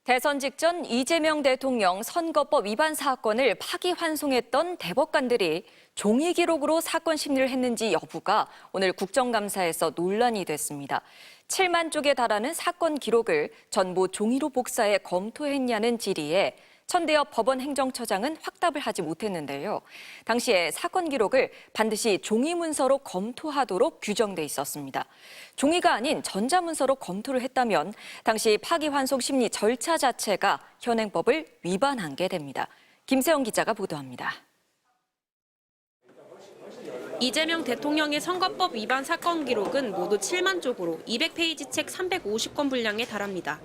대선 직전 이재명 대통령 선거법 위반 사건을 파기환송했던 대법관들이 종이 기록으로 사건 심리를 했는지 여부가 오늘 국정감사에서 논란이 됐습니다. 7만 쪽에 달하는 사건 기록을 전부 종이로 복사해 검토했냐는 질의에 천대엽 법원 행정처장은 확답을 하지 못했는데요. 당시에 사건 기록을 반드시 종이 문서로 검토하도록 규정돼 있었습니다. 종이가 아닌 전자문서로 검토를 했다면 당시 파기환송 심리 절차 자체가 현행법을 위반한 게 됩니다. 김세영 기자가 보도합니다. 이재명 대통령의 선거법 위반 사건 기록은 모두 7만 쪽으로 200페이지 책 350권 분량에 달합니다.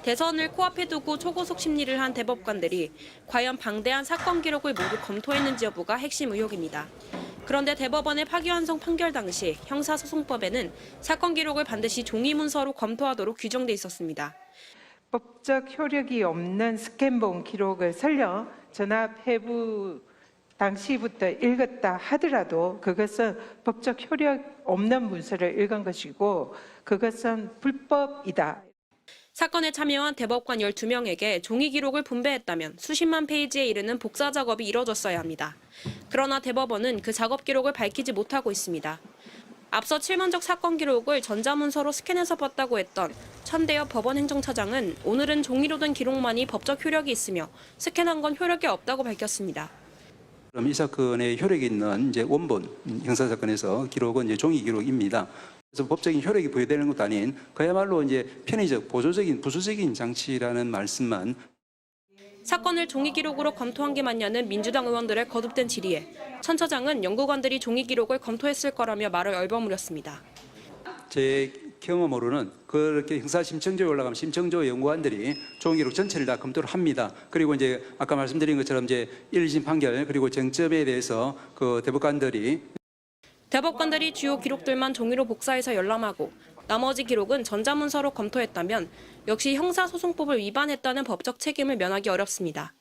대선을 코앞에 두고 초고속 심리를 한 대법관들이 과연 방대한 사건 기록을 모두 검토했는지 여부가 핵심 의혹입니다. 그런데 대법원의 파기환송 판결 당시 형사소송법에는 사건 기록을 반드시 종이 문서로 검토하도록 규정돼 있었습니다. 법적 효력이 없는 스캔본 기록을 설령 전압 회부 당시부터 읽었다 하더라도 그것은 법적 효력 없는 문서를 읽은 것이고 그것은 불법이다. 사건에 참여한 대법관 12명에게 종이 기록을 분배했다면 수십만 페이지에 이르는 복사 작업이 이뤄졌어야 합니다. 그러나 대법원은 그 작업 기록을 밝히지 못하고 있습니다. 앞서 7만적 사건 기록을 전자문서로 스캔해서 봤다고 했던 천대엽 법원 행정처장은 오늘은 종이로 된 기록만이 법적 효력이 있으며 스캔한 건 효력이 없다고 밝혔습니다. 그럼 이 사건의 효력이 있는 이제 원본 형사 사건에서 기록은 이제 종이 기록입니다. 그래서 법적인 효력이 부여되는 것도 아닌 그야말로 이제 편의적, 보조적인, 부수적인 장치라는 말씀만. 사건을 종이 기록으로 검토한 게 맞냐는 민주당 의원들의 거듭된 질의에 천 처장은 연구관들이 종이 기록을 검토했을 거라며 말을 얼버무렸습니다. 제 경험으로는 그렇게 형사심청조에 올라가면 심청조 연구관들이 종이 기록 전체를 다 검토를 합니다. 그리고 이제 아까 말씀드린 것처럼 이제 1심 판결 그리고 쟁점에 대해서 그 대법관들이 주요 기록들만 종이로 복사해서 열람하고 나머지 기록은 전자문서로 검토했다면 역시 형사소송법을 위반했다는 법적 책임을 면하기 어렵습니다.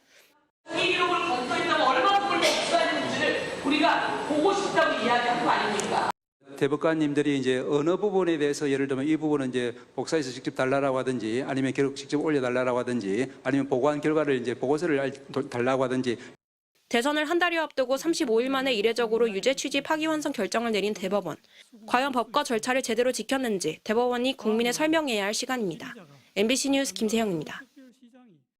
이 기록을 검토했다면 얼마나 그걸 복사했는지를 우리가 보고 싶다고 이야기한 거 아닙니까? 대법관님들이 이제 어느 부분에 대해서 예를 들면 이 부분은 이제 복사해서 직접 달라고 하든지 아니면 기록 직접 올려달라고 하든지 아니면 보고한 결과를 이제 보고서를 달라고 하든지. 대선을 한 달여 앞두고 35일 만에 이례적으로 유죄 취지 파기환송 결정을 내린 대법원. 과연 법과 절차를 제대로 지켰는지 대법원이 국민에 설명해야 할 시간입니다. MBC 뉴스 김세영입니다.